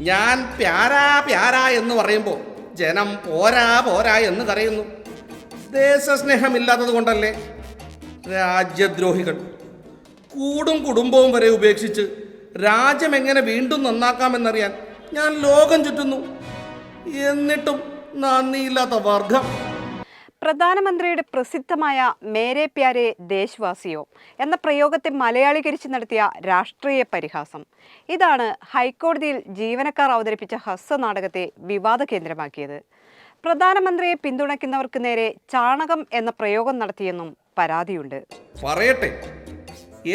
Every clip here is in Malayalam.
ഞാൻ പ്യാരാ പ്യാരാ എന്ന് പറയുമ്പോൾ ജനം പോരാ പോരാ എന്ന് കരയുന്നു. ദേശസ്നേഹമില്ലാത്തത് കൊണ്ടല്ലേ? രാജ്യദ്രോഹികൾ കൂടും കുടുംബവും വരെ ഉപേക്ഷിച്ച് രാജ്യം എങ്ങനെ വീണ്ടും നന്നാക്കാമെന്നറിയാൻ ഞാൻ ലോകം ചുറ്റുന്നു. എന്നിട്ടും നന്ദിയില്ലാത്ത വർഗം. പ്രധാനമന്ത്രിയുടെ പ്രസിദ്ധമായ മേരെ പ്യാരെ ദേശവാസിയോ എന്ന പ്രയോഗത്തെ മലയാളീകരിച്ച് നടത്തിയ രാഷ്ട്രീയ പരിഹാസം. ഇതാണ് ഹൈക്കോടതിയിൽ ജീവനക്കാർ അവതരിപ്പിച്ച ഹസ്സനാടകത്തെ വിവാദ കേന്ദ്രമാക്കിയത്. പ്രധാനമന്ത്രിയെ പിന്തുണയ്ക്കുന്നവർക്ക് നേരെ ചാണകം എന്ന പ്രയോഗം നടത്തിയെന്നും പരാതിയുണ്ട്. പറയട്ടെ,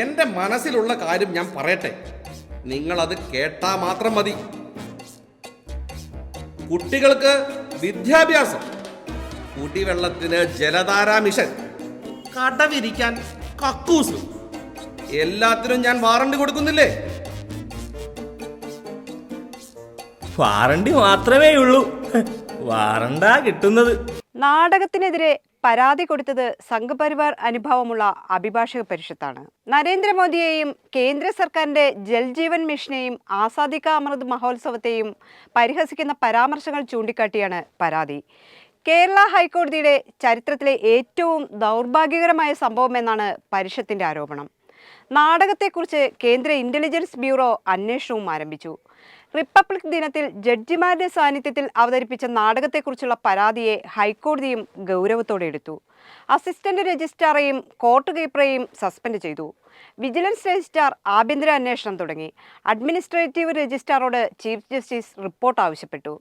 എൻ്റെ മനസ്സിലുള്ള കാര്യം ഞാൻ പറയട്ടെ, നിങ്ങളത് കേട്ടാ മാത്രം മതി. കുട്ടികൾക്ക് വിദ്യാഭ്യാസം, കുടിവെള്ളത്തിന് ജലധാരാ മിഷൻ, കടവിരിക്കാൻ കക്കൂസ്, എല്ലാത്തിനും ഞാൻ വാറണ്ടി കൊടുക്കുന്നില്ലേ? വാറണ്ടി മാത്രമേ ഉള്ളൂ, വാറണ്ടാ കിട്ടുന്നത്. നാടകത്തിനെതിരെ പരാതി കൊടുത്തത് സംഘപരിവാർ അനുഭാവമുള്ള അഭിഭാഷക പരിഷത്താണ്. നരേന്ദ്രമോദിയെയും കേന്ദ്ര സർക്കാരിന്റെ ജൽജീവൻ മിഷനെയും ആസാദി കാ അമൃത് മഹോത്സവത്തെയും പരിഹസിക്കുന്ന പരാമർശങ്ങൾ ചൂണ്ടിക്കാട്ടിയാണ് പരാതി. കേരള ഹൈക്കോടതിയുടെ ചരിത്രത്തിലെ ഏറ്റവും ദൗർഭാഗ്യകരമായ സംഭവമെന്നാണ് പരിഷത്തിന്റെ ആരോപണം. നാടകത്തെക്കുറിച്ച് കേന്ദ്ര ഇന്റലിജൻസ് ബ്യൂറോ അന്വേഷണവും ആരംഭിച്ചു. റിപ്പബ്ലിക് ദിനത്തിൽ ജഡ്ജിമാരുടെ സാന്നിധ്യത്തിൽ അവതരിപ്പിച്ച നാടകത്തെക്കുറിച്ചുള്ള പരാതിയെ ഹൈക്കോടതിയും ഗൗരവത്തോടെ എടുത്തു. അസിസ്റ്റന്റ് രജിസ്ട്രാറെയും കോർട്ട് കീപ്പറെയും സസ്പെൻഡ് ചെയ്തു. വിജിലൻസ് രജിസ്ട്രാർ ആഭ്യന്തര അന്വേഷണം തുടങ്ങി. അഡ്മിനിസ്ട്രേറ്റീവ് രജിസ്ട്രാറോട് ചീഫ് ജസ്റ്റിസ് റിപ്പോർട്ട് ആവശ്യപ്പെട്ടു.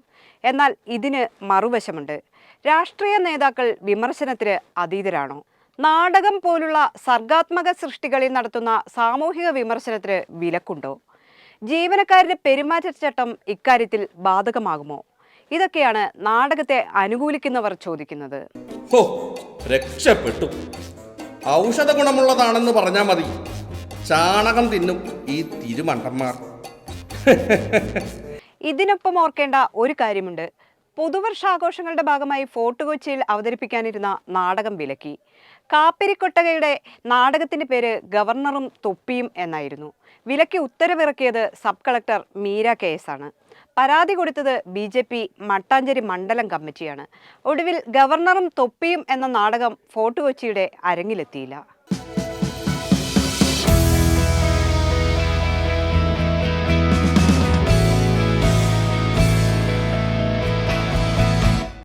എന്നാൽ ഇതിന് മറുവശമുണ്ട്. രാഷ്ട്രീയ നേതാക്കൾ വിമർശനത്തിന് അതീതരാണോ? നാടകം പോലുള്ള സർഗാത്മക സൃഷ്ടികളിൽ നടത്തുന്ന സാമൂഹിക വിമർശനത്തിന് വിലക്കുണ്ടോ? ജീവനക്കാരുടെ പെരുമാറ്റച്ചട്ടം ഇക്കാര്യത്തിൽ ബാധകമാകുമോ? ഇതൊക്കെയാണ് നാടകത്തെ അനുകൂലിക്കുന്നവർ ചോദിക്കുന്നത്. രക്ഷപ്പെട്ടു. ഔഷധ ഗുണമുള്ളതാണെന്ന് പറഞ്ഞാൽ മതി, ചാണകം തിന്നും ഈ തിരുമണ്ടന്മാർ. ഇതിനൊപ്പം ഓർക്കേണ്ട ഒരു കാര്യമുണ്ട്. പുതുവർഷാഘോഷങ്ങളുടെ ഭാഗമായി ഫോർട്ട് കൊച്ചിയിൽ അവതരിപ്പിക്കാനിരുന്ന നാടകം വിലക്കി. കാപ്പിരിക്കൊട്ടകയുടെ നാടകത്തിന്റെ പേര് ഗവർണറും തൊപ്പിയും എന്നായിരുന്നു. വിലക്കി ഉത്തരവിറക്കിയത് സബ് കളക്ടർ മീര KS ആണ്. പരാതി കൊടുത്തത് BJP മട്ടാഞ്ചേരി മണ്ഡലം കമ്മിറ്റിയാണ്. ഒടുവിൽ ഗവർണറും തൊപ്പിയും എന്ന നാടകം ഫോർട്ട് കൊച്ചിയുടെ അരങ്ങിലെത്തിയില്ല.